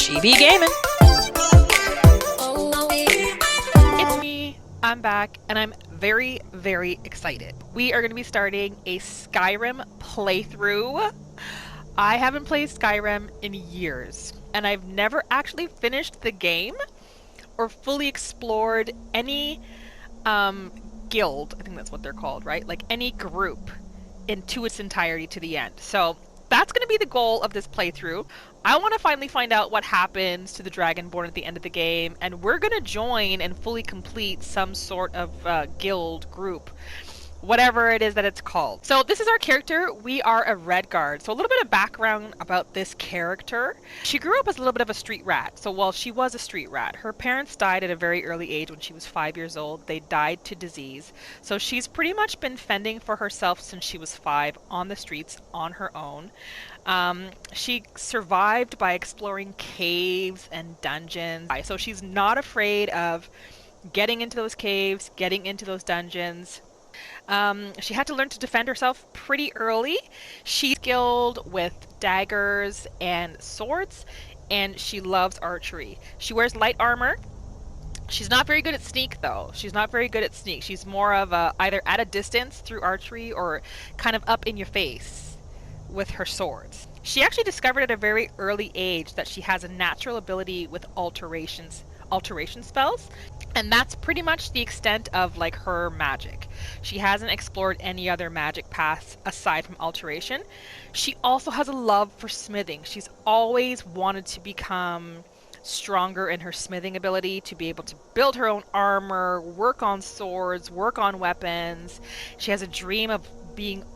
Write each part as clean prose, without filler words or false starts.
She Be Gaming. It's me. I'm back, and I'm very, very excited. We are going to be starting a Skyrim playthrough. I haven't played Skyrim in years, and I've never actually finished the game or fully explored any guild. I think that's what they're called, right? Like any group into its entirety to the end. So that's going to be the goal of this playthrough. I want to finally find out what happens to the Dragonborn at the end of the game, and we're going to join and fully complete some sort of guild group, whatever it is that it's called. So this is our character. We are a Redguard. So a little bit of background about this character. She grew up as a little bit of a street rat. So while she was a street rat, her parents died at a very early age when she was 5 years old. They died to disease. So she's pretty much been fending for herself since she was 5 on the streets on her own. She survived by exploring caves and dungeons. So she's not afraid of getting into those caves, getting into those dungeons. She had to learn to defend herself pretty early. She's skilled with daggers and swords, and she loves archery. She wears light armor. She's not very good at sneak, though. She's not very good at sneak. She's more of either at a distance through archery or kind of up in your face with her swords. She actually discovered at a very early age that she has a natural ability with alteration spells, and that's pretty much the extent of like her magic. She hasn't explored any other magic paths aside from alteration. She also has a love for smithing. She's always wanted to become stronger in her smithing ability, to be able to build her own armor, work on swords, work on weapons. She has a dream of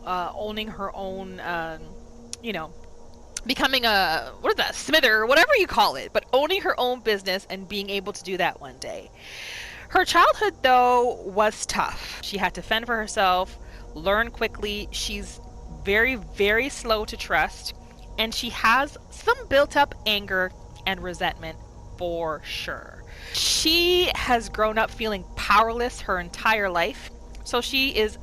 owning her own becoming a smither, or whatever you call it, but owning her own business and being able to do that one day. Her childhood, though, was tough. She had to fend for herself, learn quickly. She's very, very slow to trust, and she has some built-up anger and resentment for sure. She has grown up feeling powerless her entire life, so she is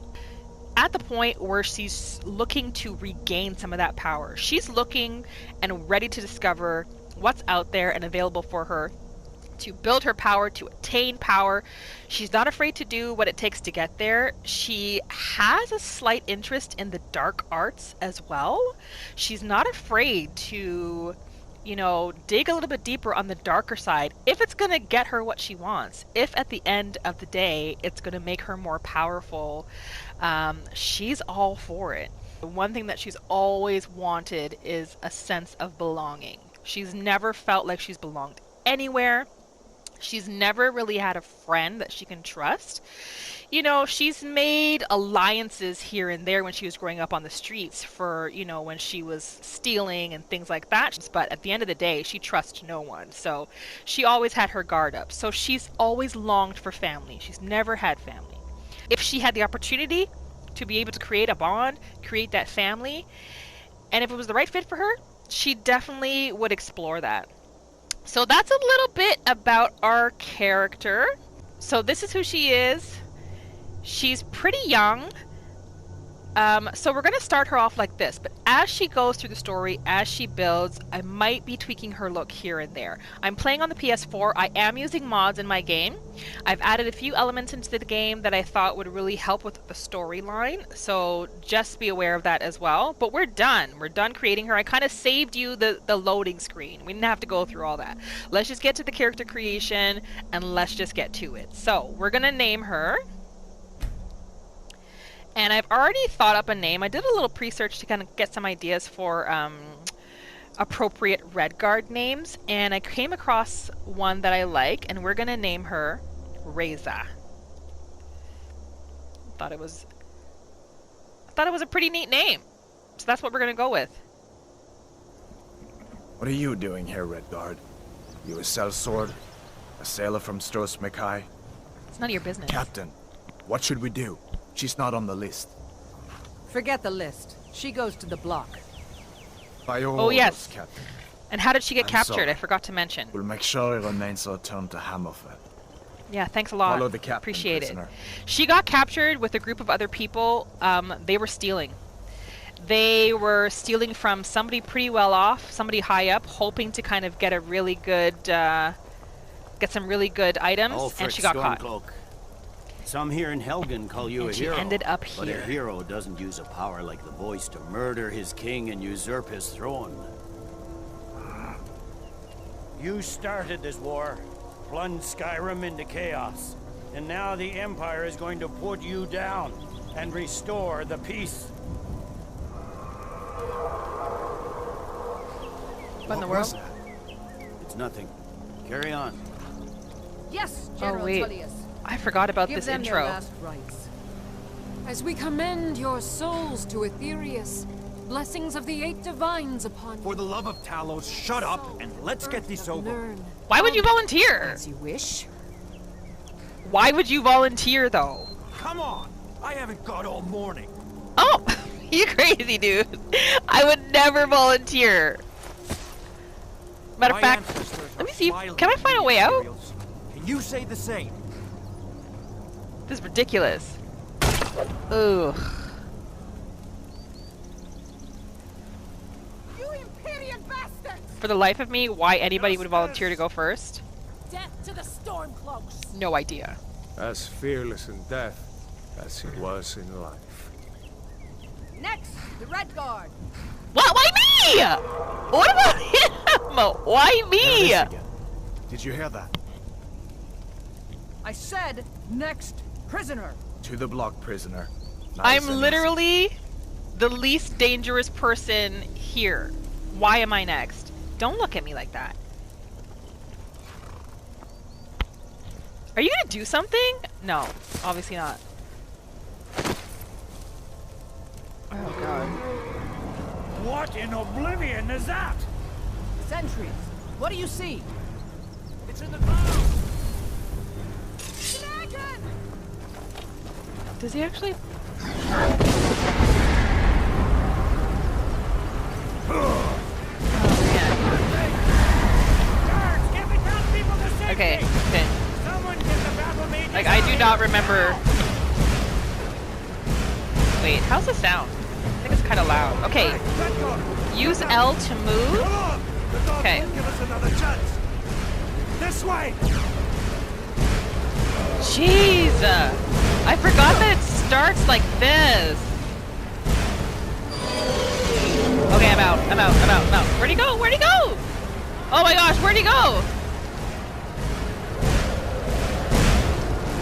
at the point where she's looking to regain some of that power. She's looking and ready to discover what's out there and available for her to build her power, to attain power. She's not afraid to do what it takes to get there. She has a slight interest in the dark arts as well. She's not afraid to, dig a little bit deeper on the darker side if it's going to get her what she wants. If at the end of the day it's going to make her more powerful, she's all for it. The one thing that she's always wanted is a sense of belonging. She's never felt like she's belonged anywhere. She's never really had a friend that she can trust. She's made alliances here and there when she was growing up on the streets for, when she was stealing and things like that. But at the end of the day, she trusts no one. So she always had her guard up. So she's always longed for family. She's never had family. If she had the opportunity to be able to create a bond, create that family, and if it was the right fit for her, she definitely would explore that. So that's a little bit about our character. So this is who she is. She's pretty young. So we're going to start her off like this, but as she goes through the story, as she builds, I might be tweaking her look here and there. I'm playing on the PS4. I am using mods in my game. I've added a few elements into the game that I thought would really help with the storyline, so just be aware of that as well. But we're done. We're done creating her. I kind of saved you the loading screen. We didn't have to go through all that. Let's just get to the character creation, and let's just get to it. So we're going to name her. And I've already thought up a name. I did a little pre-search to kind of get some ideas for appropriate Redguard names, and I came across one that I like, and we're going to name her Reza. Thought it was a pretty neat name, so that's what we're going to go with. What are you doing here, Redguard? You a sellsword? A sailor from Stros Mackay? It's none of your business. Captain, what should we do? She's not on the list. Forget the list. She goes to the block. By your orders, yes, Captain. And how did she get captured? Sorry. I forgot to mention. We'll make sure it remains returned to Hammerfell. Yeah, thanks a lot. Follow the captain, appreciate prisoner. it. She got captured with a group of other people. They were stealing. They were stealing from somebody pretty well off, somebody high up, hoping to kind of get a really good, get some really good items, and she got caught. Stormcloak. Some here in Helgen call you And a she hero. ended up But a here. hero doesn't use a power like the voice to murder his king and usurp his throne. You started this war, plunged Skyrim into chaos, and now the Empire is going to put you down and restore the peace. What in the world? was that? It's nothing. Carry on. Yes, General wait. Tullius. I forgot about Give this them intro. their last rites. As we commend your souls to Aetherius, blessings of the 8 divines upon you. For the love of Talos, shut up and let's get this over. Learn. Why would you volunteer? As you wish. Why would you volunteer, though? Come on! I haven't got all morning. Oh, you crazy, dude. I would never volunteer. Matter of My fact, ancestors let me are see. smiling Can I at find a the way out? Imperials. Can you say the same? This is ridiculous. Ugh. You Imperial bastards! For the life of me, why anybody would volunteer to go first? Death to the Stormcloaks! No idea. As fearless in death as he was in life. Next, the Redguard. What? Why me? What about him? Why There me? it is again. Did you hear that? I said next prisoner. To the block, prisoner. Not I'm a sentence. literally the least dangerous person here. Why am I next? Don't look at me like that. Are you gonna do something? No, obviously not. Oh god. What in oblivion is that? Sentries. What do you see? It's in the clouds! Dragon! Does he actually? Guards, get the townspeople to safety! Okay, okay. Someone get the battle mages Like, I do out not here. remember. Wait, how's the sound? I think it's kind of loud. Okay, Redguard! use L to move. Come on! The dog Okay. won't give us another chance! This way! Jeez! I forgot that it starts like this. Okay, I'm out. I'm out. I'm out. I'm out. Where'd he go? Where'd he go? Oh my gosh, where'd he go?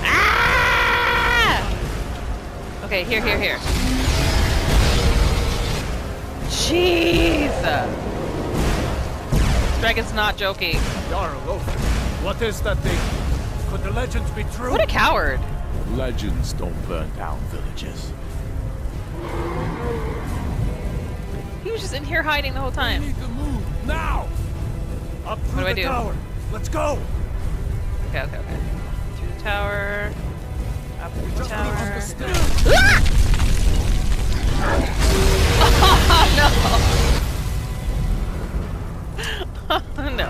Ah! Okay, here, here, here. Jeez! This dragon's not joking. Jarl, what is that thing? Could the legends be true? What a coward. Legends don't burn down villages. He was just in here hiding the whole We time. need to move now! Up through do I the do? tower. Let's go! Okay, okay, okay. Through the tower. Up the Just tower. reached the stairs. Ah! Oh no.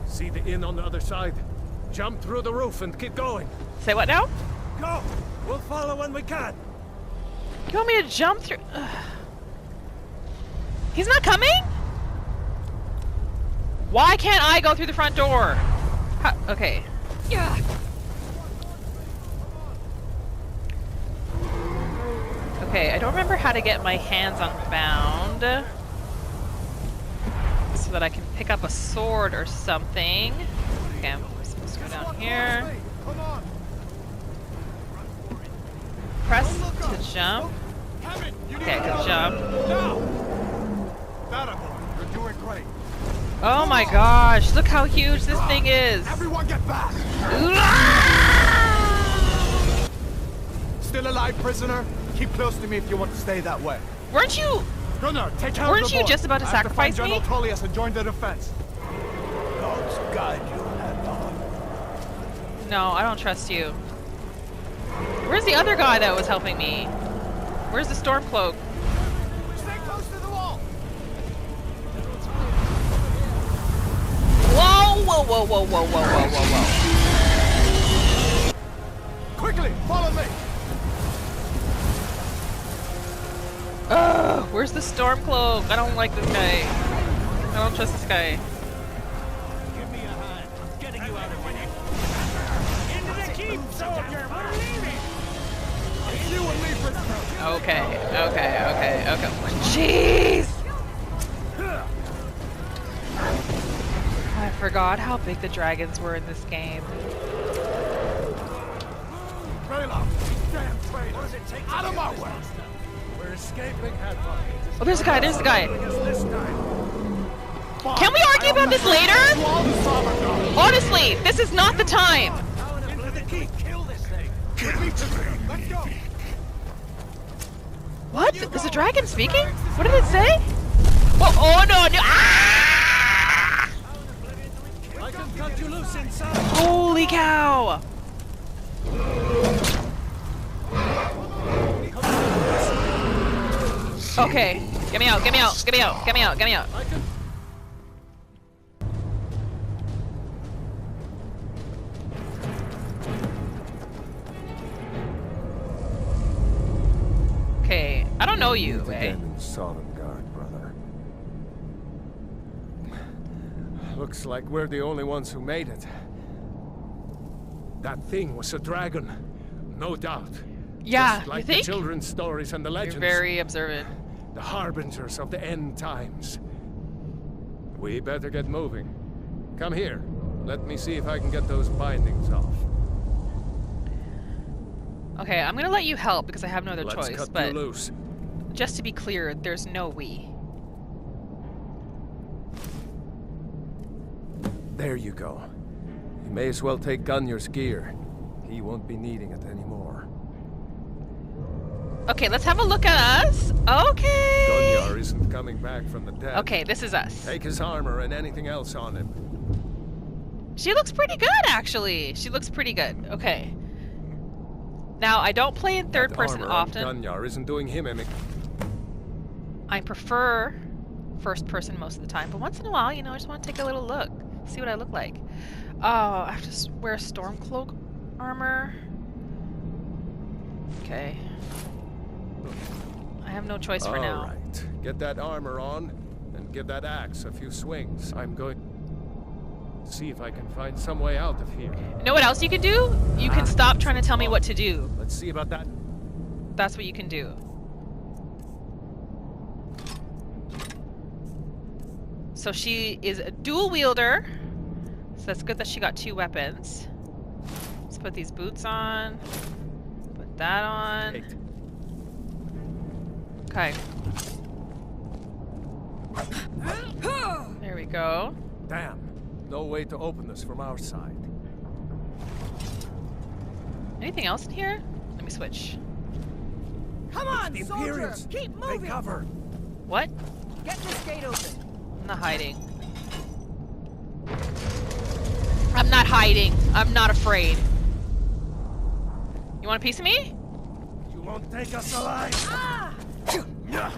See the inn on the other side? Jump through the roof and keep going. Say what now? Go! We'll follow when we can! You want me to jump through? Ugh. He's not coming? Why can't I go through the front door? Okay. Yeah. Okay, I don't remember how to get my hands unbound so that I can pick up a sword or something. Okay, I'm supposed to go down here. Come on! Press to jump. Okay, I can jump. Now! That'll you're doing great. Oh my gosh, look how huge this thing is. Everyone get back! Still alive, prisoner? Keep close to me if you want to stay that way. Weren't you? Gunnar, take care Weren't of the you boy. just about to I have sacrifice find me? General Tullius and join the defense. God's guide you, Hadvar. No, I don't trust you. Where's the other guy that was helping me? Where's the Stormcloak? Stay close to the wall! Whoa, whoa, whoa, whoa, whoa, whoa, whoa, whoa, whoa. Quickly, follow me. Where's the storm cloak? I don't like this guy. I don't trust this guy. Give me a hand. I'm getting you out of here. Into the keep, soldier. We're leaving. It's you and me for the Okay. Jeez! I forgot how big the dragons were in this game. trailer. Damn trailer. Out of my way. We're escaping, Helgen. Oh, there's a guy. There's a guy. This time. Can we argue about this later? Honestly, this is not the time. Into the keep. Kill this thing. Let's go. What? Is a dragon speaking? What did it say? Oh no! No! Ah! I can cut you loose inside. Holy cow! Okay, get me out! Get me out! Get me out! Get me out! Get me out! Okay, I don't know you, eh? Again in Sodengard, brother. Looks like we're the only ones who made it. That thing was a dragon, no doubt. Yeah, Just like you think? the children's stories and the legends. You're very observant. The harbingers of the end times. We better get moving. Come here. Let me see if I can get those bindings off. Okay, I'm gonna let you help because I have no other Let's choice, cut but you loose. just to be clear, there's no we. There you go. You may as well take Gunnar's gear. He won't be needing it anymore. Okay, let's have a look at us. Okay. Gunnar isn't coming back from the dead. Okay, this is us. Take his armor and anything else on him. She looks pretty good, actually. She looks pretty good. Okay. Now, I don't play in third That person armor on often. Gunnar isn't doing him any. I prefer first person most of the time, but once in a while, you know, I just want to take a little look, see what I look like. Oh, I have to wear Stormcloak armor. Okay. I have no choice for now. All right, get that armor on, and give that axe a few swings. I'm going to see if I can find some way out of here. You know what else you can do? You can stop trying to tell me what to do. Let's see about that. That's what you can do. So she is a dual wielder. So that's good that she got 2 weapons. Let's put these boots on. Put that on. Okay. There we go. Damn, no way to open this from our side. Anything else in here? Let me switch. Come on, soldier! Keep moving! Take cover. What? Get this gate open! I'm not hiding. I'm not hiding. I'm not afraid. You want a piece of me? You won't take us alive. No!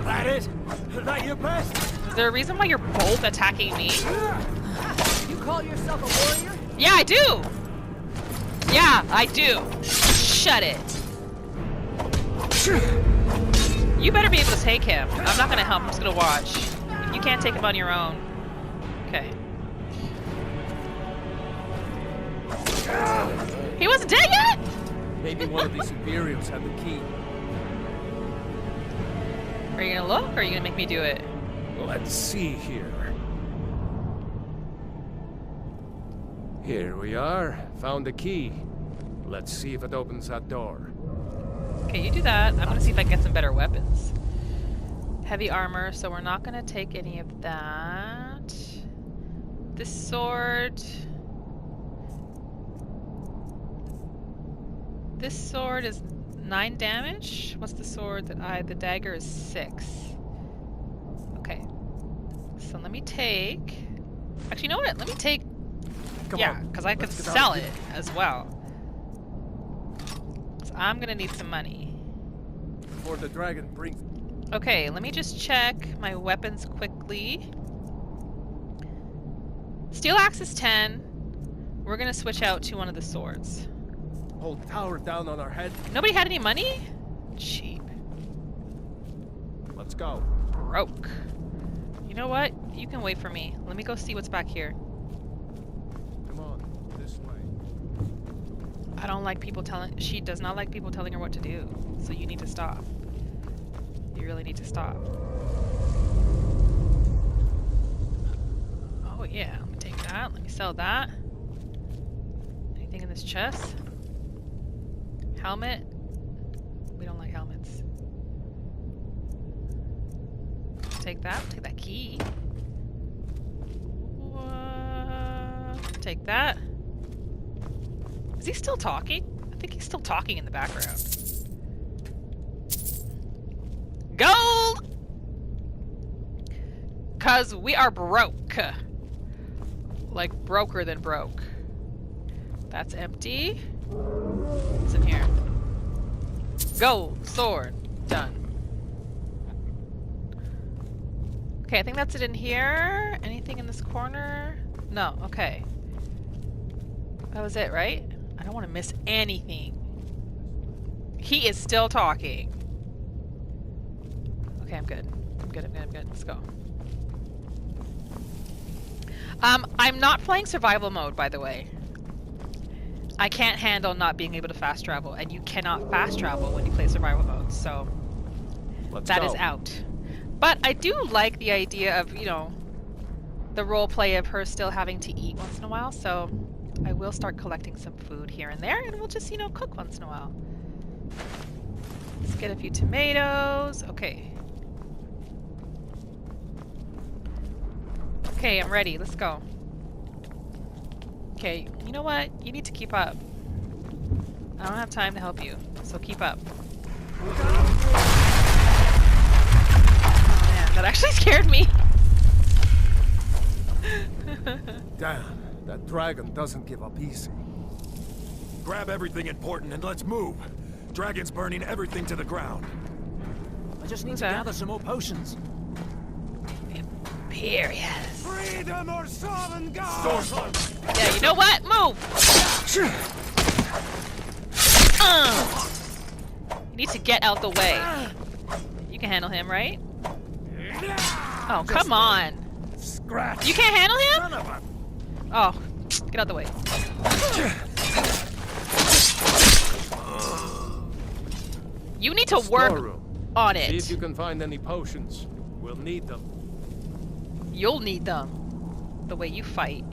That it? That your best? Is there a reason why you're both attacking me? You call yourself a warrior? Yeah, I do! Yeah, I do! Shut it! You better be able to take him. I'm not gonna help, I'm just gonna watch. You can't take him on your own. Okay. He wasn't dead yet?! Maybe one of these Imperials had the key. Are you gonna look, or are you gonna make me do it? Let's see here. Here we are. Found the key. Let's see if it opens that door. Okay, you do that. I'm gonna see if I can get some better weapons. Heavy armor, so we're not gonna take any of that. This sword... This sword is 9 damage. What's the sword that the dagger is 6. Okay. So let me take... Actually, you know what? Let me take... Yeah, because I could sell it as well. So I'm gonna need some money. Before the dragon brings... Okay, let me just check my weapons quickly. Steel axe is 10. We're gonna switch out to one of the swords. Whole tower down on our head. Nobody had any money? Cheap. Let's go. Broke. You know what? You can wait for me. Let me go see what's back here. Come on, this way. I don't like people telling... She does not like people telling her what to do. So you need to stop. You really need to stop. Oh yeah, let me take that. Let me sell that. Anything in this chest? Helmet? We don't like helmets. Take that. Take that key. Take that. Is he still talking? I think he's still talking in the background. Gold! 'Cause we are broke. Like broker than broke. That's empty. What's in here? Gold, sword, done. Okay, I think that's it in here. Anything in this corner? No, okay. That was it, right? I don't want to miss anything. He is still talking. Okay, I'm good. I'm good. Let's go. I'm not playing survival mode, by the way. I can't handle not being able to fast travel, and you cannot fast travel when you play survival mode, so that is out. But I do like the idea of, you know, the role play of her still having to eat once in a while, so I will start collecting some food here and there, and we'll just, you know, cook once in a while. Let's get a few tomatoes. Okay. Okay, I'm ready. Let's go. Okay, you know what? You need to keep up. I don't have time to help you, so keep up. Oh man, that actually scared me. Damn, that dragon doesn't give up easy. Grab everything important and let's move. Dragon's burning everything to the ground. I just need to gather some more potions. Imperious. Freedom or Sovereign God! Yeah, you know what? Move! You need to get out the way. You can handle him, right? Oh, come on. Scratch. You can't handle him? Son of a... Oh, get out the way. You need to work on See if it. you can find any potions. We'll need them. You'll need them. The way you fight.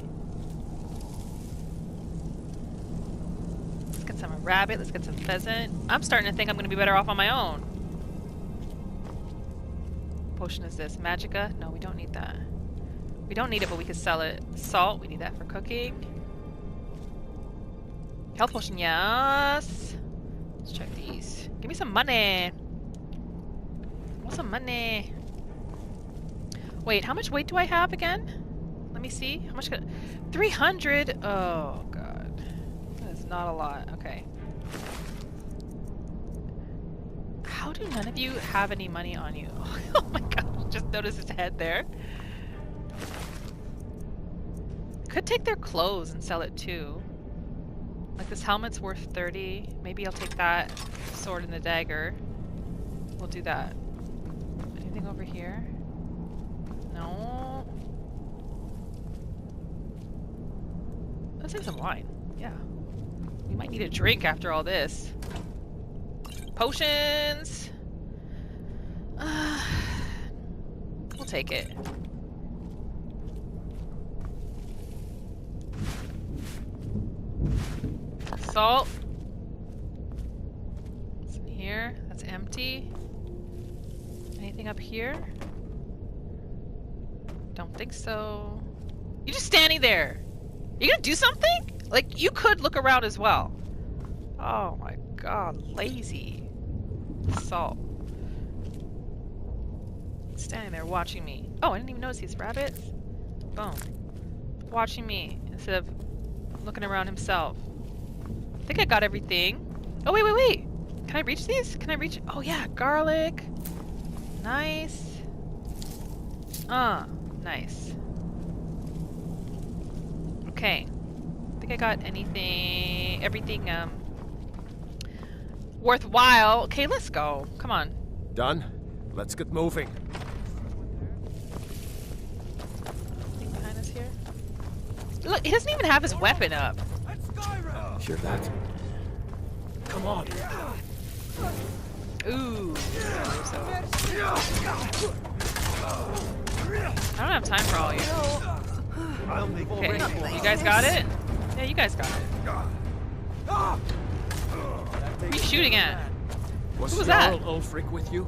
Let's get some rabbit. Let's get some pheasant. I'm starting to think I'm going to be better off on my own. What potion is this? Magicka? No, we don't need that. We don't need it, but we could sell it. Salt, we need that for cooking. Health potion, yes. Let's check these. Give me some money. I want some money. Wait, how much weight do I have again? Let me see. How much? 300. Oh god, that's not a lot. Okay. How do none of you have any money on you? Oh my god! Just notice his head there. Could take their clothes and sell it too. Like this helmet's worth 30. Maybe I'll take that sword and the dagger. We'll do that. Anything over here? No. Let's take some wine. Yeah. We might need a drink after all this. Potions! We'll take it. Salt. What's in here? That's empty. Anything up here? Don't think so. You're just standing there. You gonna do something? Like, you could look around as well. Oh my god, lazy. Salt. Standing there watching me. Oh, I didn't even notice these rabbits. Boom. Watching me instead of looking around himself. I think I got everything. Oh, wait. Can I reach these? Can I reach? Oh yeah, garlic. Nice. Nice. Okay. I think I got everything worthwhile. Okay, let's go. Come on. Done? Let's get moving. Anything behind us here? Look, he doesn't even have his weapon up. Hear that? Come on. Ooh. I don't have time for all you. Okay, you guys got it? Yeah, you guys got it. Who are you shooting at? Was Who was that? Jarl Ulfric with you?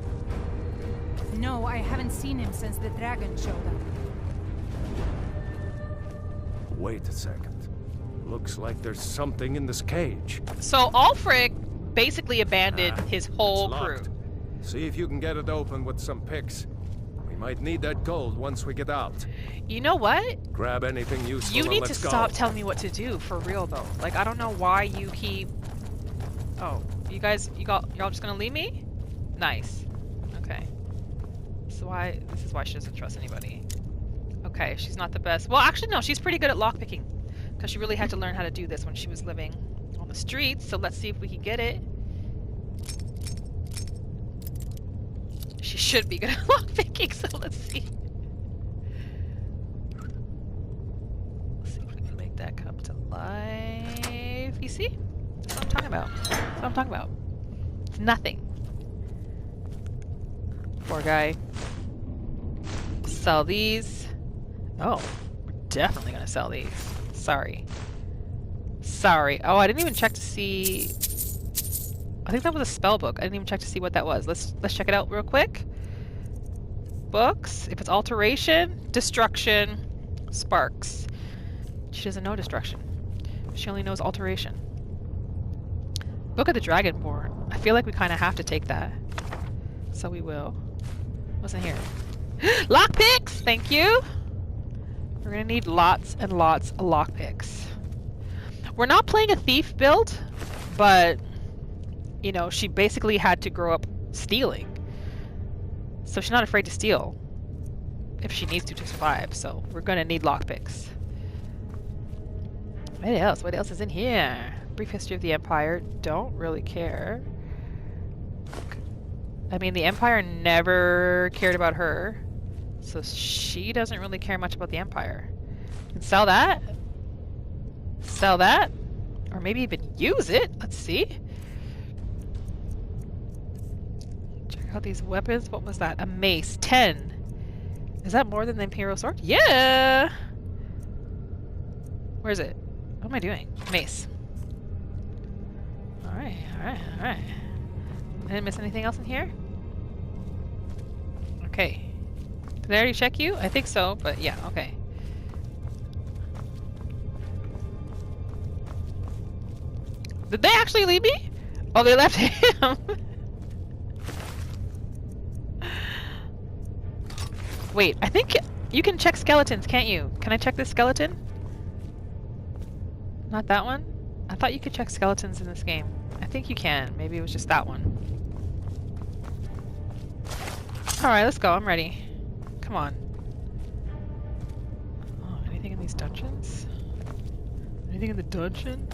No, I haven't seen him since the dragon showed up. Wait a second. Looks like there's something in this cage. So Ulfric basically abandoned his whole It's crew. locked. See if you can get it open with some picks. We might need that gold once we get out. You know what? Grab anything useful You and need to let's go. stop telling me what to do, for real though. Like, I don't know why you keep... Oh, y'all just gonna leave me? Nice. Okay. This is why she doesn't trust anybody. Okay, she's not the best. Well, actually no, she's pretty good at lockpicking. Because she really had to learn how to do this when she was living on the streets, so let's see if we can get it. She should be good at lockpicking, so let's see. Let's see if we can make that come to life. You see? That's what I'm talking about. That's what I'm talking about. It's nothing. Poor guy. Sell these. Oh, we're definitely gonna sell these. Sorry. Sorry. Oh, I didn't even check to see... I think that was a spell book. I didn't even check to see what that was. Let's check it out real quick. Books. If it's alteration, destruction, sparks. She doesn't know destruction. She only knows alteration. Book of the Dragonborn. I feel like we kind of have to take that. So we will. What's in here? Lockpicks! Thank you! We're gonna need lots and lots of lockpicks. We're not playing a thief build, but, you know, she basically had to grow up stealing. So she's not afraid to steal if she needs to survive, so we're gonna need lockpicks. What else? What else is in here? Brief history of the Empire. Don't really care. I mean, the Empire never cared about her, so she doesn't really care much about the Empire. And sell that? Sell that? Or maybe even use it? Let's see. Check out these weapons. What was that? A mace. 10. Is that more than the Imperial Sword? Yeah! Where is it? What am I doing? Mace. Alright, alright, alright. I didn't miss anything else in here? Okay. Did I already check you? I think so, but yeah, okay. Did they actually leave me? Oh, they left him. Wait, I think you can check skeletons, can't you? Can I check this skeleton? Not that one? I thought you could check skeletons in this game. I think you can. Maybe it was just that one. Alright, let's go. I'm ready. Come on. Oh, anything in these dungeons? Anything in the dungeon?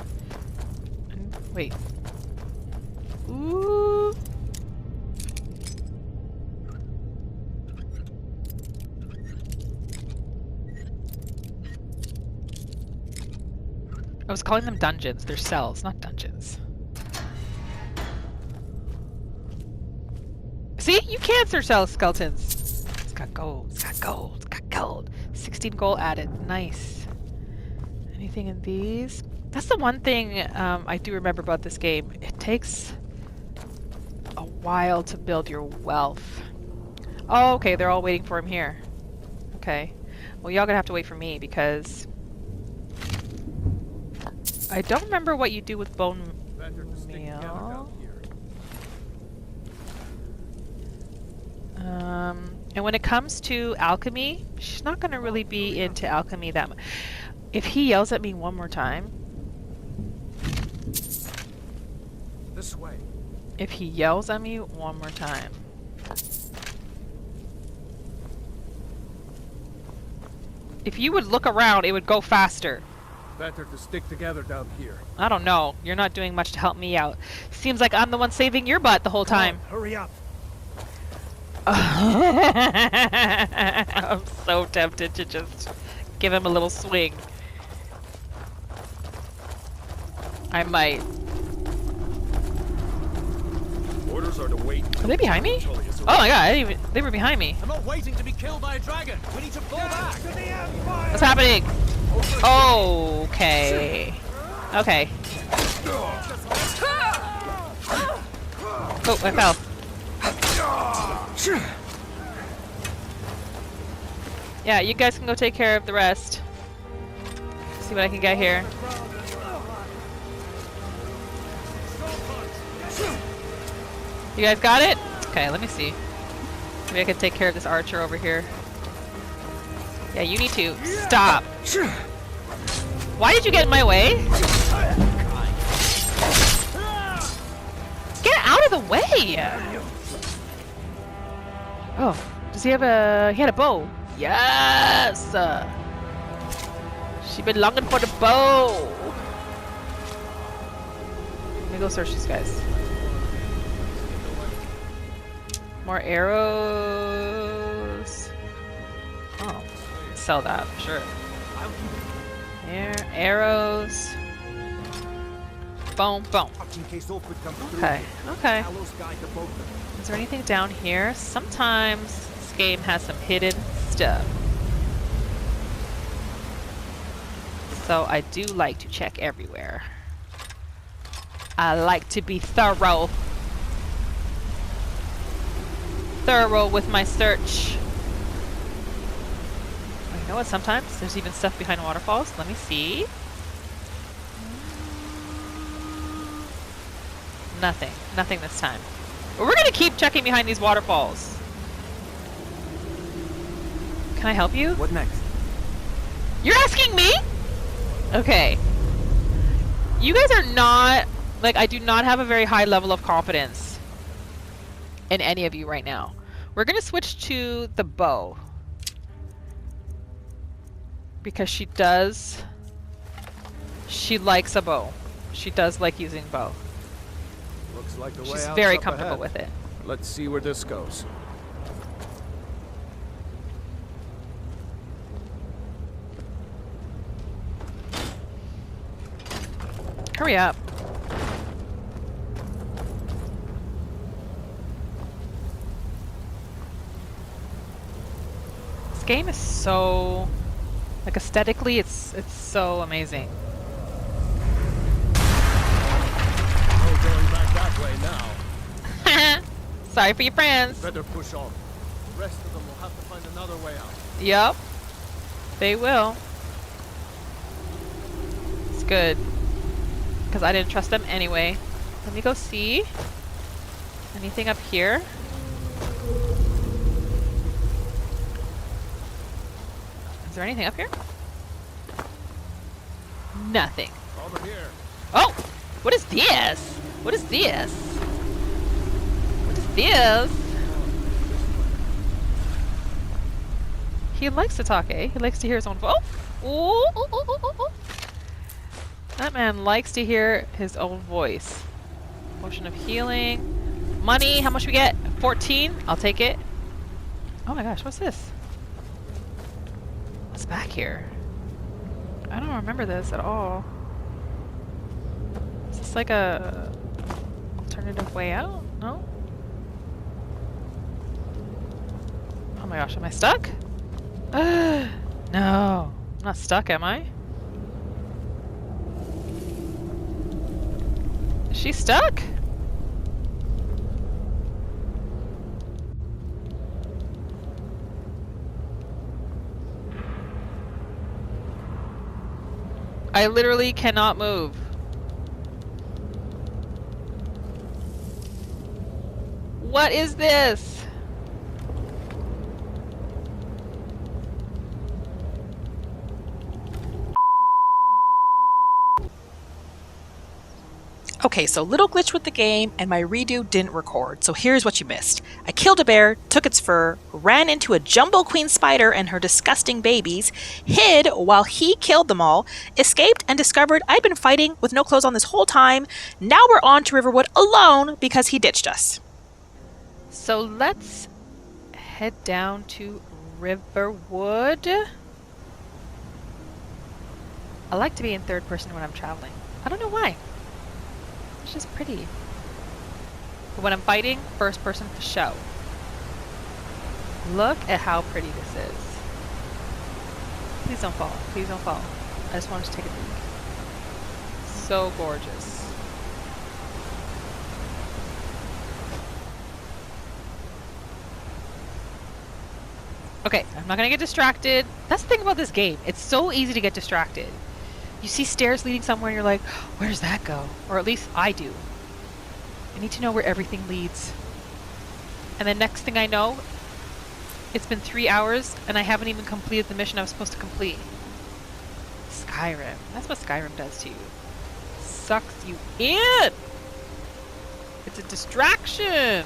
Wait. Ooh. I was calling them dungeons. They're cells, not dungeons. See? You can't search cell skeletons. It's got gold. It's got gold. It's got gold. 16 gold added. Nice. Anything in these? That's the one thing I do remember about this game. It takes a while to build your wealth. Oh, okay. They're all waiting for him here. Okay. Well, y'all gonna have to wait for me because I don't remember what you do with bone meal. And when it comes to alchemy, she's not gonna really be into alchemy that much. If he yells at me one more time, This way. if he yells at me one more time, if you would look around, it would go faster. Better to stick together down here. I don't know. You're not doing much to help me out. Seems like I'm the one saving your butt the whole time. Hurry up. I'm so tempted to just give him a little swing. I might. Orders are to wait. Are they behind me? Oh my god, I didn't even, they were behind me. I'm not waiting to be killed by a dragon. We need to fall back. What's happening? Okay. Okay. Oh, I fell. Yeah, you guys can go take care of the rest. See what I can get here. You guys got it? Okay, let me see. Maybe I can take care of this archer over here. Yeah, you need to stop. Why did you get in my way? Get out of the way! Oh, does he have a... he had a bow. Yes! She been longing for the bow. Let me go search these guys. More arrows. Oh, sell that, sure. Arrows. Boom, boom. Okay, okay. Is there anything down here? Sometimes this game has some hidden stuff. So I do like to check everywhere. I like to be thorough. Thorough with my search. You know what? Sometimes there's even stuff behind waterfalls. Let me see. Nothing. Nothing this time. But we're gonna keep checking behind these waterfalls. Can I help you? What next? You're asking me? Okay. You guys are not... like, I do not have a very high level of confidence in any of you right now. We're gonna switch to the bow. Because she does... she likes a bow. She does like using bow. Looks like the way She's out's very up comfortable ahead. with it. Let's see where this goes. Hurry up. This game is so... like, aesthetically, it's so amazing. No going back that way now. Sorry for your friends. Better push on. The rest of them will have to find another way out. Yup. They will. It's good. Because I didn't trust them anyway. Let me go see. Anything up here? Is there anything up here? Nothing. Over here. Oh! What is this? What is this? What is this? He likes to talk, eh? He likes to hear his own voice. Oh! Ooh, ooh, ooh, ooh, ooh. That man likes to hear his own voice. Potion of healing. Money, how much we get? 14? I'll take it. Oh my gosh, what's this? What's back here? I don't remember this at all. Is this like a alternative way out? No? Oh my gosh, am I stuck? No, I'm not stuck, am I? Is she stuck? I literally cannot move. What is this? Okay, so little glitch with the game, and my redo didn't record, so here's what you missed. I killed a bear, took its fur, ran into a jumbo queen spider and her disgusting babies, hid while he killed them all, escaped and discovered I'd been fighting with no clothes on this whole time. Now we're on to Riverwood alone because he ditched us. So let's head down to Riverwood. I like to be in third person when I'm traveling. I don't know why. It's just pretty. But when I'm fighting, first person for show. Look at how pretty this is. Please don't fall. Please don't fall. I just wanted to take a peek. So gorgeous. Okay, I'm not gonna get distracted. That's the thing about this game. It's so easy to get distracted. You see stairs leading somewhere and you're like, where does that go? Or at least I do. I need to know where everything leads. And the next thing I know, it's been 3 hours and I haven't even completed the mission I was supposed to complete. Skyrim. That's what Skyrim does to you. Sucks you in! It's a distraction!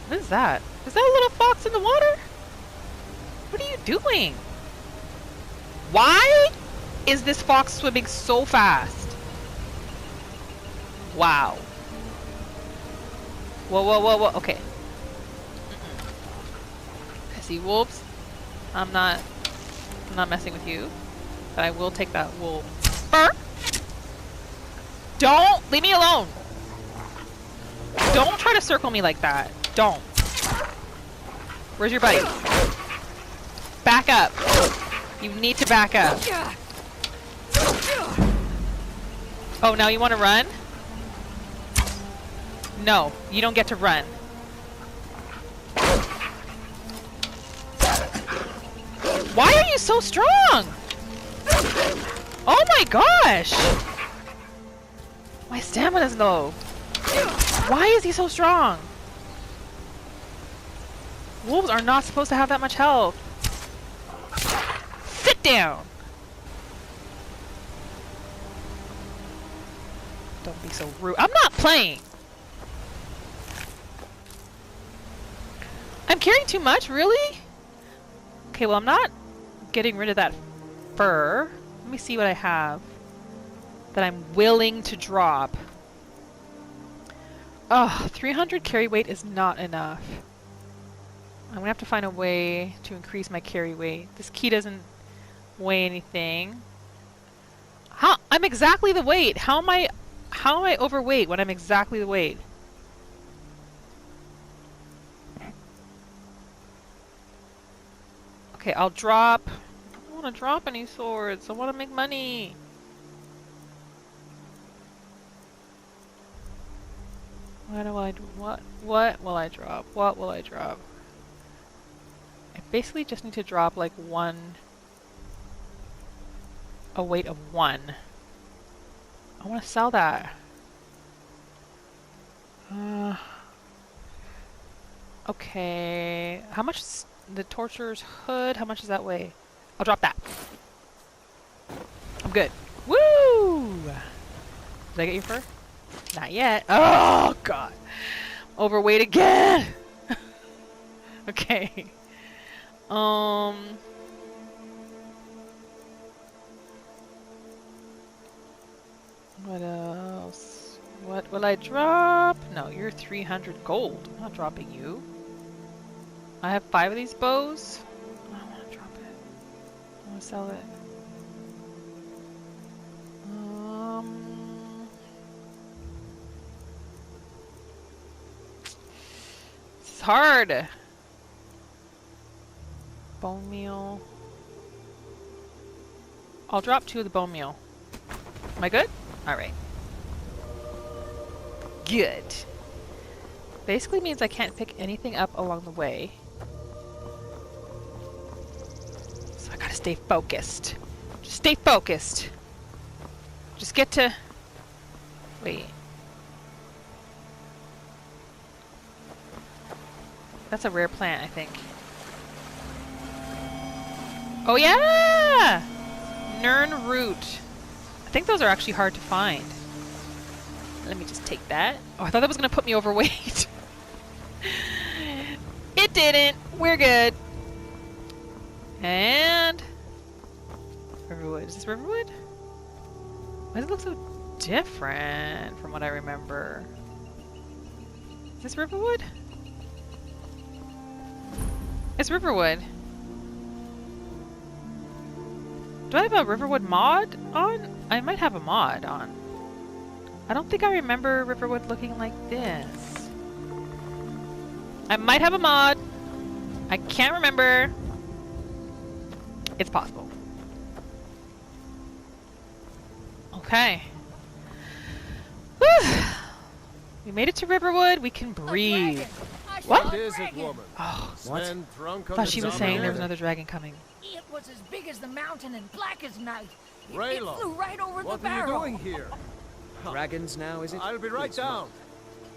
What is that? Is that a little fox in the water? What are you doing? Why is this fox swimming so fast? Wow. Whoa, whoa, whoa, whoa. Okay. I see wolves. I'm not messing with you. But I will take that wolf fur. Don't leave me alone. Don't try to circle me like that. Don't. Where's your buddy? Back up. You need to back up. Oh, now you want to run? No, you don't get to run. Why are you so strong? Oh my gosh! My stamina's low. Why is he so strong? Wolves are not supposed to have that much health. Sit down! Don't be so rude. I'm not playing! I'm carrying too much? Really? Okay, well I'm not getting rid of that fur. Let me see what I have that I'm willing to drop. Oh, 300 carry weight is not enough. I'm gonna have to find a way to increase my carry weight. This key doesn't weigh anything. How? I'm exactly the weight. How am I overweight when I'm exactly the weight? Okay, I'll drop. I don't want to drop any swords. I want to make money. What will I drop? What will I drop? I basically just need to drop like a weight of 1. I want to sell that. Okay. How much is the torturer's hood? How much does that weigh? I'll drop that. I'm good. Woo! Did I get your fur? Not yet. Oh god. Overweight again. Okay. What else? What will I drop? No, you're 300 gold. I'm not dropping you. I have 5 of these bows. I don't want to drop it. I want to sell it. It's hard. Bone meal. I'll drop 2 of the bone meal. Am I good? Alright. Good. Basically means I can't pick anything up along the way. So I gotta stay focused. Just stay focused. Just get to... Wait. That's a rare plant, I think. Oh yeah! Nern root. think those are actually hard to find. Let me just take that. Oh, I thought that was going to put me overweight. It didn't. We're good. And... Riverwood. Is this Riverwood? Why does it look so different from what I remember? Is this Riverwood? It's Riverwood. Do I have a Riverwood mod on? I might have a mod on. I don't think I remember Riverwood looking like this. I might have a mod. I can't remember. It's possible. Okay. Whew. We made it to Riverwood. We can breathe. What? What is it, woman? Oh, What? I thought she was saying there was another dragon coming. It was as big as the mountain and black as night. It Raylo, flew right over What the are you barrel. doing here? Dragons now, is it? I'll be right Please, come on. down.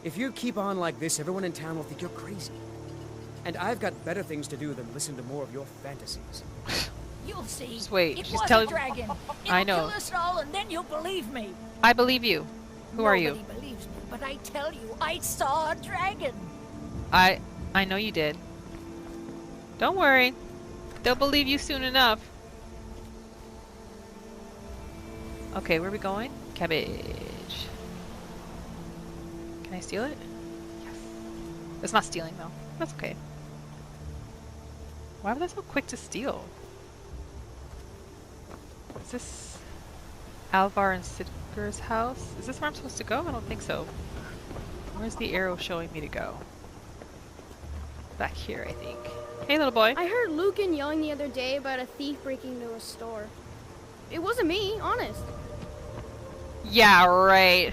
If you keep on like this, everyone in town will think you're crazy. And I've got better things to do than listen to more of your fantasies. You'll see. Just wait, It she's was telling- a dragon. I It'll know. kill us all, and then you'll believe me. I believe you. Who are you? Nobody believes me, but I tell you, I saw a dragon. I know you did. Don't worry. They'll believe you soon enough. Okay, where are we going? Cabbage. Can I steal it? Yes. It's not stealing though. That's okay. Why were they so quick to steal? Is this Alvar and Sigur's house? Is this where I'm supposed to go? I don't think so. Where's the arrow showing me to go? Back here, I think. Hey, little boy. I heard Lucan yelling the other day about a thief breaking into a store. It wasn't me, honest. Yeah, right.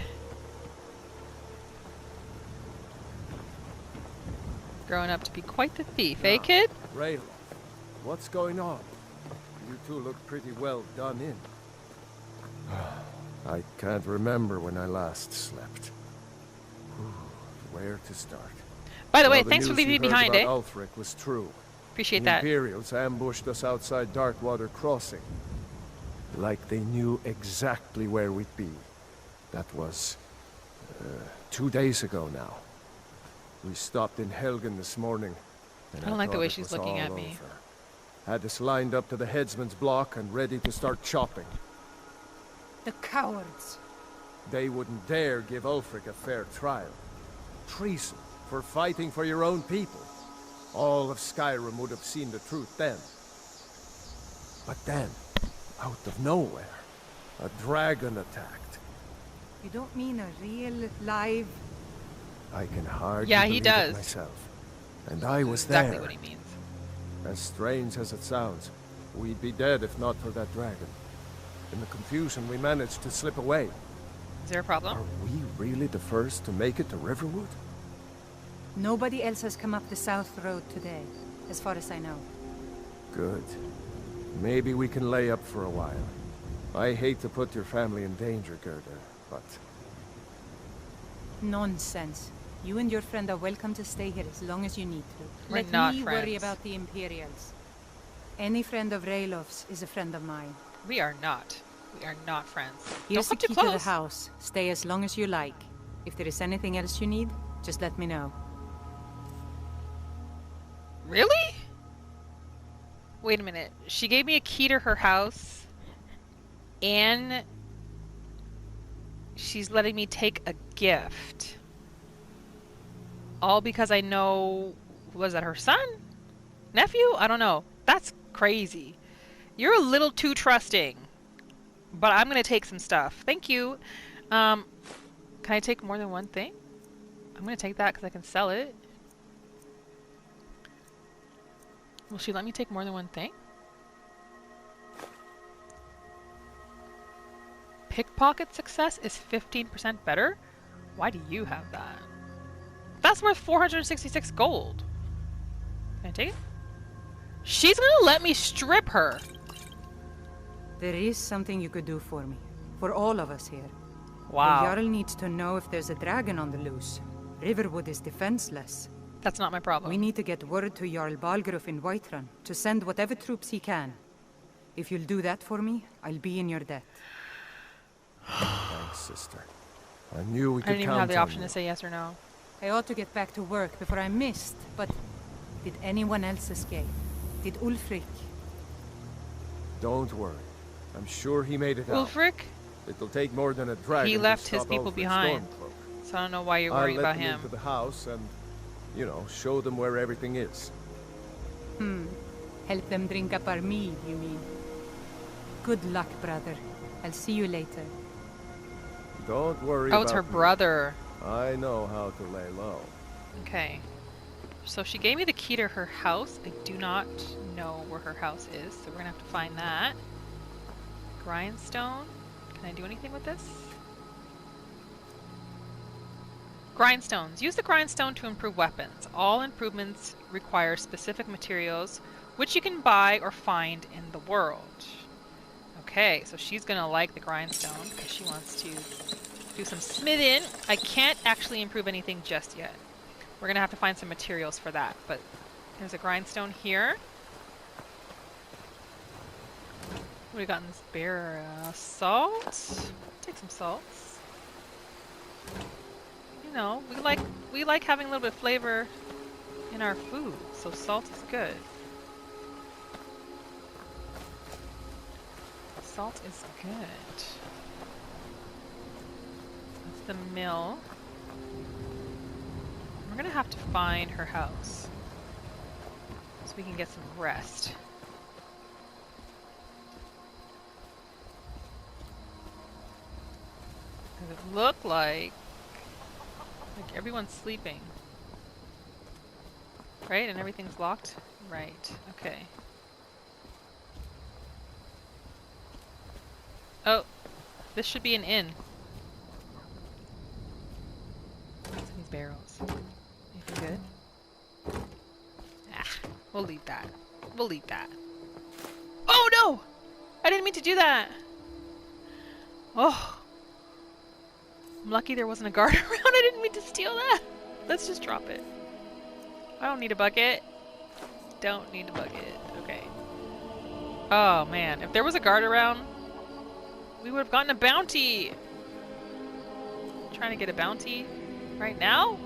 Growing up to be quite the thief, eh, kid? Raylo, what's going on? You two look pretty well done in. I can't remember when I last slept. Where to start? By the way, Well, thanks for news leaving we me heard behind, eh? about Ulfric was true. Appreciate The that. Imperials ambushed us outside Darkwater Crossing. Like they knew exactly where we'd be. That was 2 days ago now. We stopped in Helgen this morning. And I don't like the thought way it she's was looking all at me. over. Had us lined up to the headsman's block and ready to start chopping. The cowards. They wouldn't dare give Ulfric a fair trial. Treason for fighting for your own people. All of Skyrim would have seen the truth then. But then, out of nowhere, a dragon attacked. You don't mean a real, live... I can hardly Yeah, he believe does. it myself. And I was Exactly there. what he means. As strange as it sounds, we'd be dead if not for that dragon. In the confusion, we managed to slip away. Is there a problem? Are we really the first to make it to Riverwood? Nobody else has come up the South Road today, as far as I know. Good. Maybe we can lay up for a while. I hate to put your family in danger, Gerda, but... Nonsense. You and your friend are welcome to stay here as long as you need to. We're Let not me worry friends. about the Imperials. Any friend of Raylof's is a friend of mine. We are not. We are not friends. Here's the Don't come too key to the close. house. Stay as long as you like. If there is anything else you need, just let me know. Really? Wait a minute. She gave me a key to her house, and she's letting me take a gift. All because I know, was that her son? Nephew? I don't know. That's crazy. You're a little too trusting. But I'm going to take some stuff. Thank you. Can I take more than one thing? I'm going to take that because I can sell it. Will she let me take more than one thing? Pickpocket success is 15% better? Why do you have that? That's worth 466 gold. Can I take it? She's gonna let me strip her. There is something you could do for me. For all of us here. Wow. The Jarl needs to know if there's a dragon on the loose. Riverwood is defenseless. That's not my problem. We need to get word to Jarl Balgruf in Whiterun to send whatever troops he can. If you'll do that for me, I'll be in your debt. Thanks, sister. I knew we I could didn't even count have the on option you. to say yes or no. I ought to get back to work before I missed, but did anyone else escape? Did Ulfric? Don't worry. I'm sure he made it out. Ulfric? It'll take more than a dragon He left to his stop people Ulfric's behind. Stormcloak. So I don't know why you're I'll worried let about them him. into the house and, you know, show them where everything is. Help them drink up our mead, you mean? Good luck, brother. I'll see you later. Don't worry Oh, about it's her me. brother. I know how to lay low. Okay. So she gave me the key to her house. I do not know where her house is, so we're gonna have to find that. Grindstone. Can I do anything with this? Grindstones. Use the grindstone to improve weapons. All improvements require specific materials, which you can buy or find in the world. Okay, so she's gonna like the grindstone because she wants to do some smithing. I can't actually improve anything just yet. We're gonna have to find some materials for that, but there's a grindstone here. What do we got in this barrel? Salt? Take some salts. You know, we like having a little bit of flavor in our food, so salt is good. Salt is good. That's the mill. We're gonna have to find her house so we can get some rest. Does it look like everyone's sleeping? Right? And everything's locked? Right. Okay. Oh, this should be an inn. What's in these barrels? Anything good? Ah, we'll leave that. We'll leave that. Oh no! I didn't mean to do that! Oh. I'm lucky there wasn't a guard around. I didn't mean to steal that. Let's just drop it. I don't need a bucket. Don't need a bucket. Okay. Oh man, if there was a guard around, we would have gotten a bounty. Trying to get a bounty right now?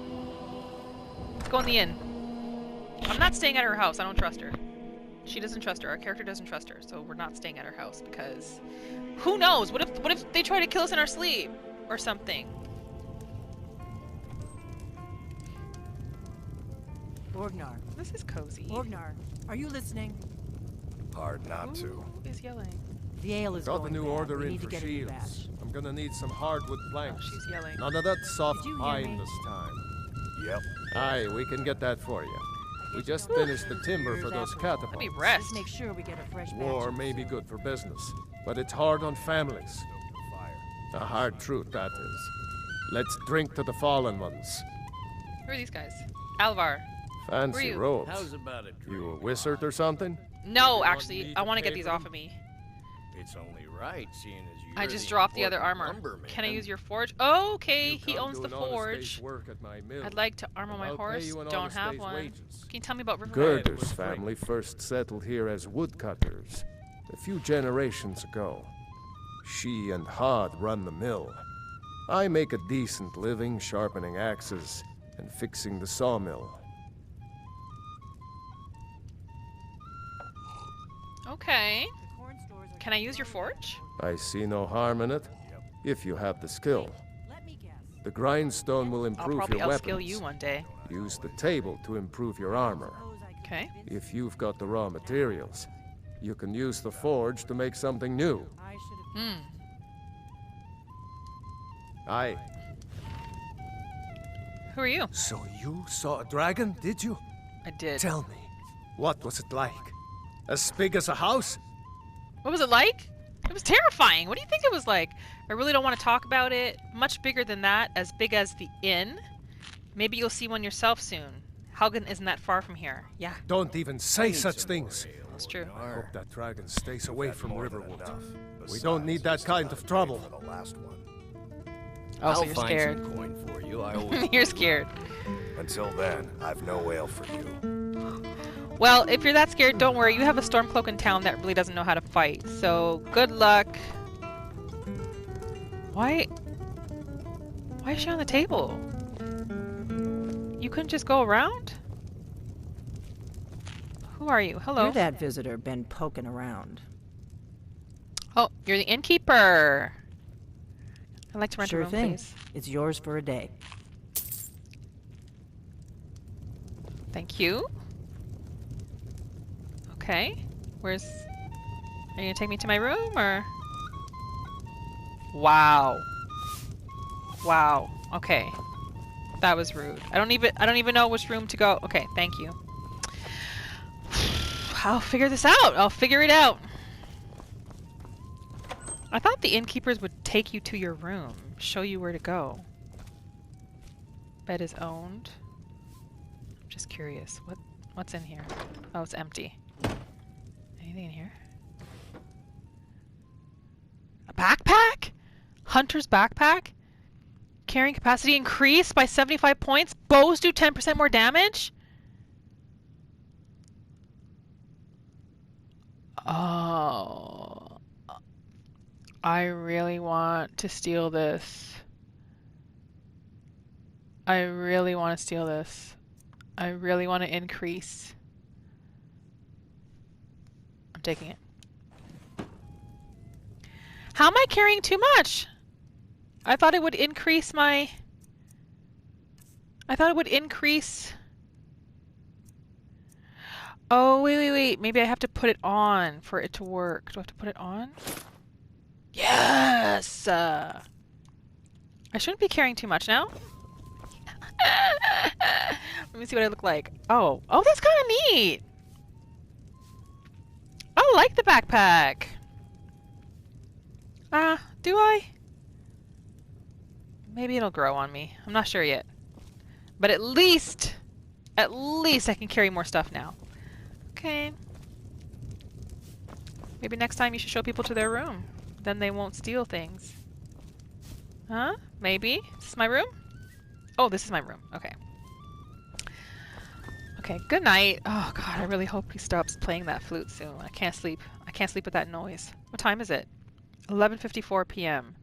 Let's go in the inn. I'm not staying at her house. I don't trust her. She doesn't trust her. Our character doesn't trust her, so we're not staying at her house because who knows? What if they try to kill us in our sleep or something? Orgnar. This is cozy. Orgnar, are you listening? Hard not to. Who is yelling? The ale is Got the going new bad. order We in need to for get a new shields. batch. I'm gonna need some hardwood planks. Oh, she's yelling. None of that soft Did you hear pine me? this time. Yep. Aye, we can get that for you. We just finished the timber for those catapults. Let me rest. Just make sure we get a fresh batch. War may be good for business, but it's hard on families. A hard truth, that is. Let's drink to the fallen ones. Who are these guys? Alvar. Fancy you? robes. How's about it? You a wizard or something? No, want actually, me I to want to pay get these for off them? of me. It's only right, seeing as you're I just dropped the other armor. lumberman. Can I use your forge? Oh, okay, You he come owns the do an honest forge. day's work at my mill. I'd like to armor my I'll pay horse. you an Don't honest have day's one. wages. Can you tell me about Riverwood? Gerder's family first settled here as woodcutters a few generations ago. She and Hod run the mill. I make a decent living sharpening axes and fixing the sawmill. Okay. Can I use your forge? I see no harm in it, if you have the skill. The grindstone will I'll improve probably your upskill weapons. you one day. Use the table to improve your armor. Okay. If you've got the raw materials, you can use the forge to make something new. Hmm. Aye. Who are you? So you saw a dragon, did you? I did. Tell me, what was it like? As big as a house? What was it like? It was terrifying. What do you think it was like? I really don't want to talk about it. Much bigger than that, as big as the inn. Maybe you'll see one yourself soon. Helgen isn't that far from here. Yeah, Don't even say such things. that's true. I hope that dragon stays away from Riverwood. We don't need that kind of trouble. The last one. Oh, so I'll you're find scared. some coin for you. I always You're scared. Until then, I've no ale for you. Well, if you're that scared, don't worry. You have a Stormcloak in town that really doesn't know how to fight. So, good luck. Why is she on the table? You couldn't just go around? Who are you? Hello. You're that visitor been poking around. Oh, you're the innkeeper. I'd like to rent a room, thing. please. It's yours for a day. Thank you. Okay. Are you gonna take me to my room or? Wow. Wow. Okay. That was rude. I don't even know which room to go. Okay, thank you. I'll figure this out. I'll figure it out. I thought the innkeepers would take you to your room, show you where to go. Bed is owned. I'm just curious. What's in here? Oh, it's empty. Anything in here? A backpack? Hunter's backpack? Carrying capacity increased by 75 points. Bows do 10% more damage? Oh. I really want to steal this. I really want to steal this. I really want to increase. I'm taking it. How am I carrying too much? I thought it would increase my... I thought it would increase... Oh, wait. Maybe I have to put it on for it to work. Do I have to put it on? Yes! I shouldn't be carrying too much now. Let me see what I look like. Oh, that's kind of neat. I like the backpack. Do I? Maybe it'll grow on me. I'm not sure yet. But at least I can carry more stuff now. Okay. Maybe next time you should show people to their room. Then they won't steal things. Huh? Maybe? Is this my room? Oh, this is my room. Okay. Okay, good night. Oh god, I really hope he stops playing that flute soon. I can't sleep. I can't sleep with that noise. What time is it? 11:54 p.m.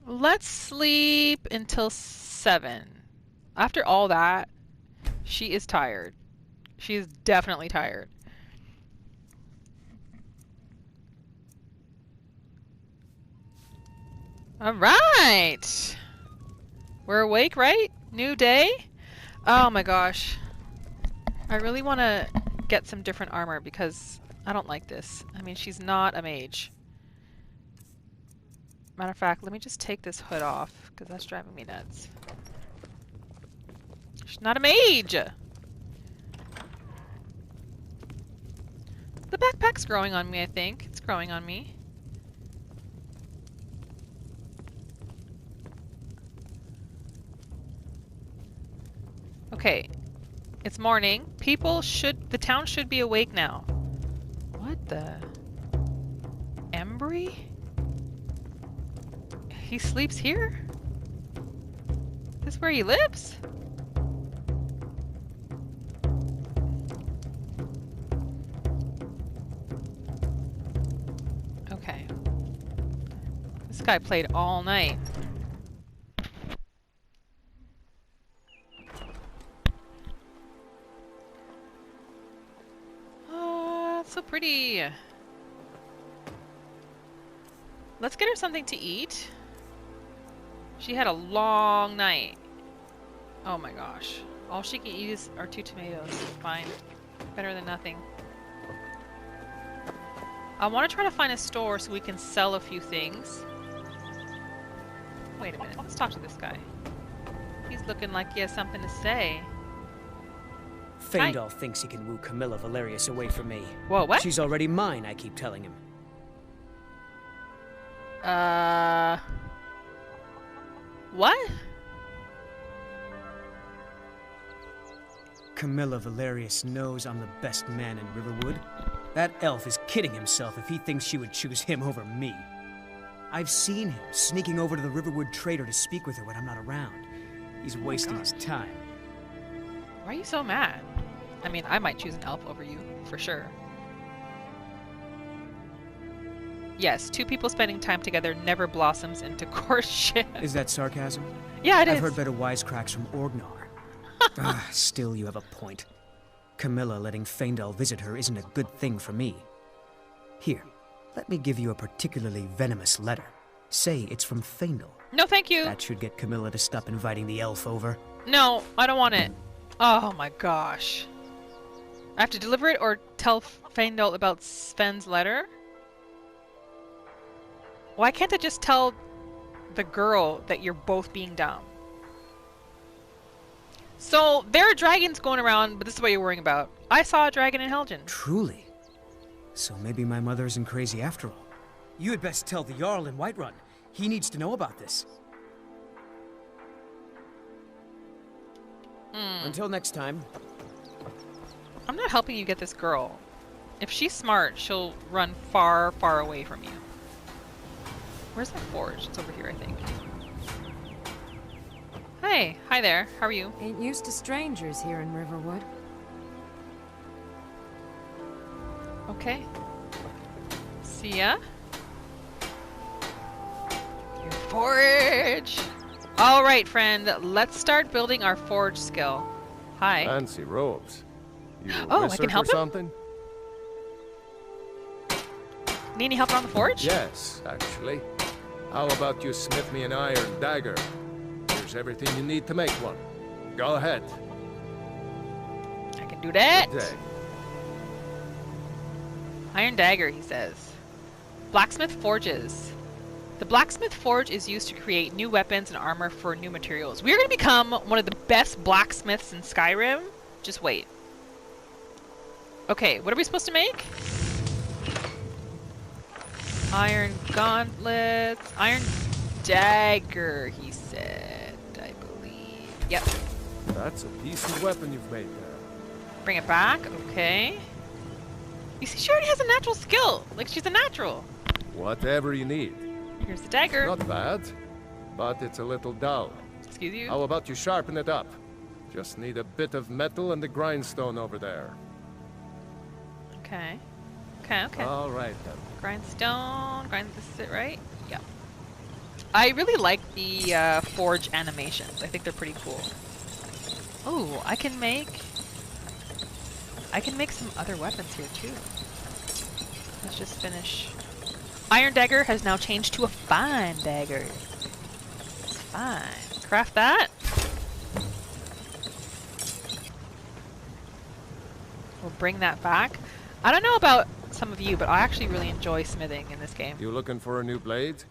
Let's sleep until 7. After all that, she is tired. She is definitely tired. All right. We're awake, right? New day? Oh my gosh. I really want to get some different armor because I don't like this. I mean, she's not a mage. Matter of fact, let me just take this hood off because that's driving me nuts. She's not a mage! The backpack's growing on me, I think. It's growing on me. Okay. It's morning. The town should be awake now. What the? Embry? He sleeps here? Is this where he lives? Okay. This guy played all night. So pretty. Let's get her something to eat. She had a long night. Oh my gosh. All she can eat are 2 tomatoes. Fine. Better than nothing. I want to try to find a store so we can sell a few things. Wait a minute. Let's talk to this guy. He's looking like he has something to say. Faendal thinks he can woo Camilla Valerius away from me. Whoa, what? She's already mine, I keep telling him. What? Camilla Valerius knows I'm the best man in Riverwood. That elf is kidding himself if he thinks she would choose him over me. I've seen him sneaking over to the Riverwood trader to speak with her when I'm not around. He's wasting his time. Why are you so mad? I mean, I might choose an elf over you, for sure. Yes, two people spending time together never blossoms into courtship. Is that sarcasm? Yeah, it is. I've heard better wisecracks from Orgnar. Still, you have a point. Camilla letting Faendal visit her isn't a good thing for me. Here, let me give you a particularly venomous letter. Say it's from Faendal. No, thank you. That should get Camilla to stop inviting the elf over. No, I don't want it. Oh my gosh. I have to deliver it or tell Faendal about Sven's letter? Why can't I just tell the girl that you're both being dumb? So, there are dragons going around, but this is what you're worrying about. I saw a dragon in Helgen. Truly? So maybe my mother isn't crazy after all. You had best tell the Jarl in Whiterun. He needs to know about this. Until next time. I'm not helping you get this girl. If she's smart, she'll run far, far away from you. Where's the forge? It's over here, I think. Hey, hi there. How are you? Ain't used to strangers here in Riverwood. Okay. See ya. Your forge! Alright, friend. Let's start building our forge skill. Hi. Fancy robes. You Oh, I can help or him? something? Need any help around the forge? Yes, actually. How about you smith me an iron dagger? Here's everything you need to make one. Go ahead. I can do that. Good day. Iron dagger, he says. Blacksmith forges. The blacksmith forge is used to create new weapons and armor for new materials. We're going to become one of the best blacksmiths in Skyrim. Just wait. Okay, what are we supposed to make? Iron gauntlets. Iron dagger, he said, I believe. Yep. That's a decent weapon you've made there. Bring it back. Okay. You see, she already has a natural skill. Like, she's a natural. Whatever you need. Here's the dagger. Not bad, but it's a little dull. Excuse you? How about you sharpen it up? Just need a bit of metal and the grindstone over there. Okay. Okay. All right, then. Grindstone. This is it, right? Yeah. I really like the forge animations. I think they're pretty cool. Oh, I can make some other weapons here too. Let's just finish. Iron dagger has now changed to a fine dagger. It's fine. Craft that. We'll bring that back. I don't know about some of you, but I actually really enjoy smithing in this game. You looking for a new blade?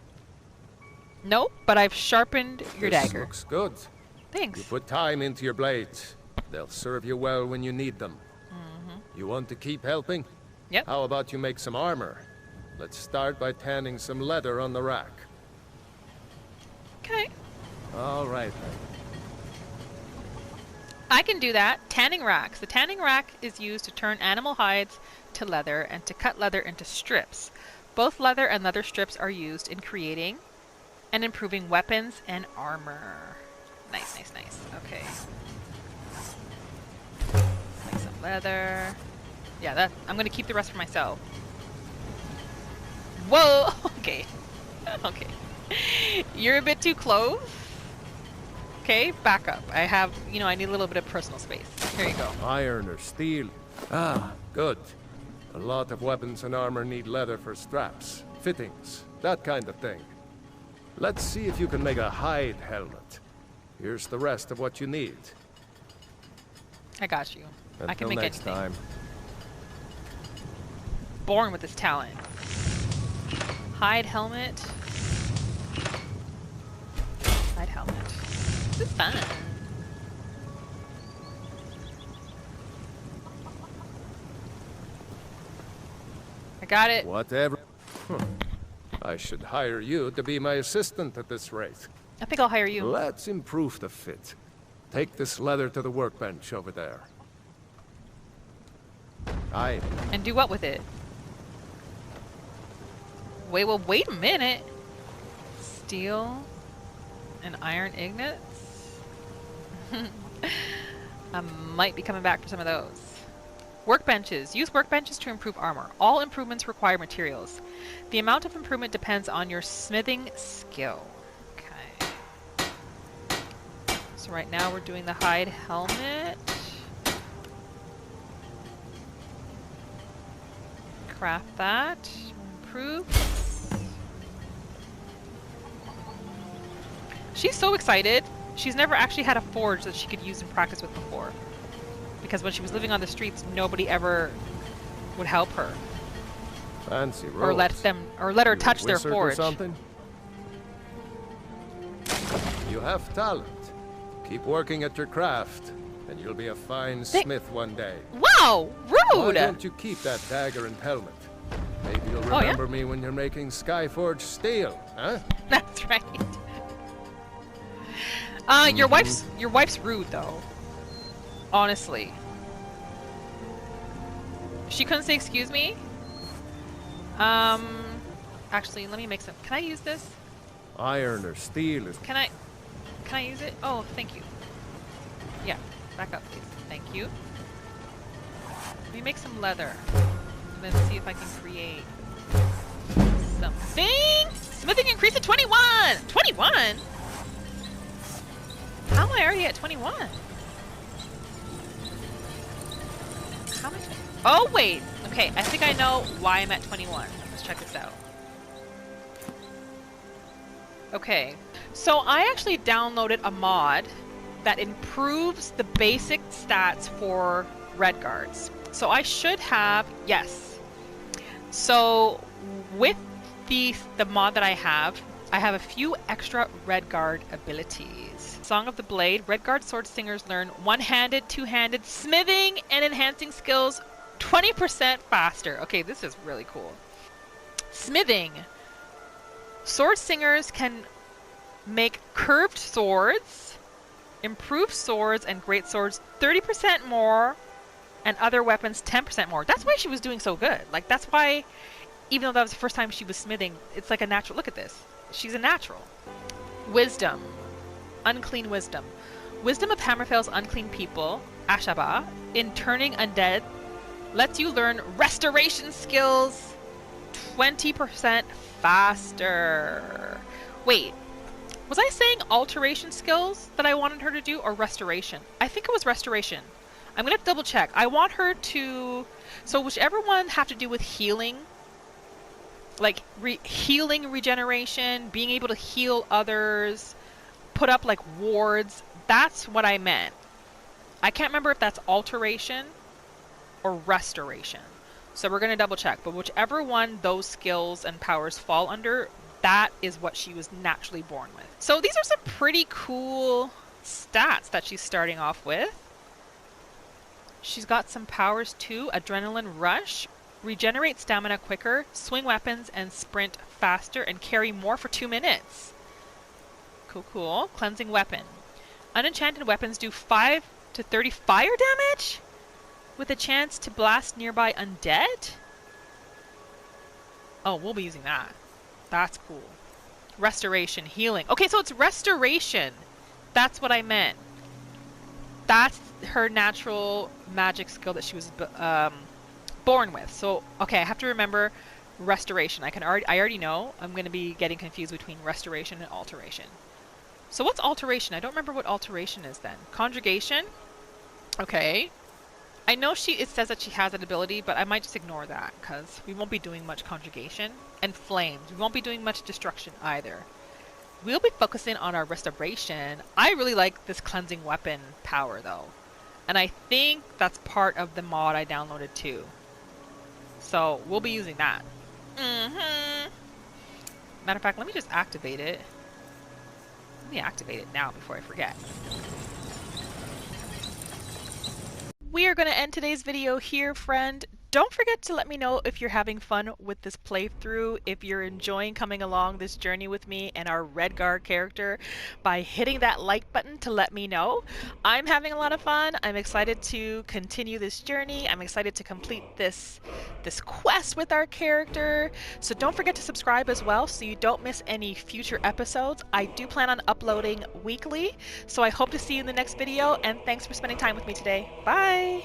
Nope, but I've sharpened your dagger. Looks good. Thanks. You put time into your blades. They'll serve you well when you need them. Mm-hmm. You want to keep helping? Yep. How about you make some armor? Let's start by tanning some leather on the rack. Okay. All right, then. I can do that. Tanning racks. The tanning rack is used to turn animal hides to leather and to cut leather into strips. Both leather and leather strips are used in creating and improving weapons and armor. Nice, nice, nice. Okay. Make some leather. Yeah, I'm gonna keep the rest for myself. Whoa! Okay. Okay. You're a bit too close. Okay, back up. I need a little bit of personal space. Here you go. Iron or steel? Ah, good. A lot of weapons and armor need leather for straps, fittings, that kind of thing. Let's see if you can make a hide helmet. Here's the rest of what you need. I got you. I can Until make next anything. time. Born with this talent. Hide helmet. Hide helmet. This is fun. I got it. Whatever. I should hire you to be my assistant at this rate. I think I'll hire you. Let's improve the fit. Take this leather to the workbench over there. Aye. And do what with it? Wait a minute. Steel and iron ingots? I might be coming back for some of those. Workbenches. Use workbenches to improve armor. All improvements require materials. The amount of improvement depends on your smithing skill. Okay. So right now we're doing the hide helmet. Craft that. Improve. She's so excited. She's never actually had a forge that she could use and practice with before. Because when she was living on the streets, nobody ever would help her. Fancy roads. Or let her touch their Wizard forge. Or something? You have talent. Keep working at your craft, and you'll be a fine smith one day. Wow! Rude! Why don't you keep that dagger and helmet? Maybe you'll remember me when you're making Skyforge steel, huh? That's right. Your wife's rude though. Honestly. She couldn't say excuse me? Actually, let me make some. Can I use this? Iron or steel is... Can I use it? Oh, thank you. Yeah, back up please. Thank you. Let me make some leather. And then see if I can create something. Smithing increase to 21! 21? How am I already at 21? How much? Oh, wait. Okay, I think I know why I'm at 21. Let's check this out. Okay, so I actually downloaded a mod that improves the basic stats for Redguards. So I should have, yes. So with the mod that I have a few extra Redguard abilities. Song of the Blade, Redguard sword singers learn one-handed, two-handed, smithing, and enhancing skills 20% faster. Okay, this is really cool. Smithing. Sword singers can make curved swords, improved swords and great swords 30% more, and other weapons 10% more. That's why she was doing so good. Like, that's why, even though that was the first time she was smithing, it's like a natural. Look at this. She's a natural. Wisdom. Unclean wisdom. Wisdom of Hammerfell's unclean people, Ashaba, in turning undead, lets you learn restoration skills 20% faster. Wait, was I saying alteration skills that I wanted her to do, or restoration? I think it was restoration. I'm gonna double check. I want her to, so whichever one have to do with healing, like healing regeneration, being able to heal others, put up like wards, that's what I meant. I can't remember if that's alteration or restoration. So we're gonna double check, but whichever one those skills and powers fall under, that is what she was naturally born with. So these are some pretty cool stats that she's starting off with. She's got some powers too. Adrenaline rush, regenerate stamina quicker, swing weapons and sprint faster, and carry more for 2 minutes. Cool, cool. Cleansing weapon. Unenchanted weapons do 5 to 30 fire damage with a chance to blast nearby undead. Oh, we'll be using that. That's cool. Restoration, healing. Okay, so it's restoration. That's what I meant. That's her natural magic skill that she was born with. So, okay, I have to remember restoration. I already know. I'm going to be getting confused between restoration and alteration. So what's alteration? I don't remember what alteration is then. Conjugation? Okay. I know it says that she has that ability, but I might just ignore that because we won't be doing much conjugation. And flames. We won't be doing much destruction either. We'll be focusing on our restoration. I really like this cleansing weapon power though. And I think that's part of the mod I downloaded too. So we'll be using that. Matter of fact, let me just activate it. Let me activate it now before I forget. We are going to end today's video here, friend. Don't forget to let me know if you're having fun with this playthrough, if you're enjoying coming along this journey with me and our Redguard character by hitting that like button to let me know. I'm having a lot of fun. I'm excited to continue this journey. I'm excited to complete this quest with our character. So don't forget to subscribe as well so you don't miss any future episodes. I do plan on uploading weekly, so I hope to see you in the next video, and thanks for spending time with me today. Bye!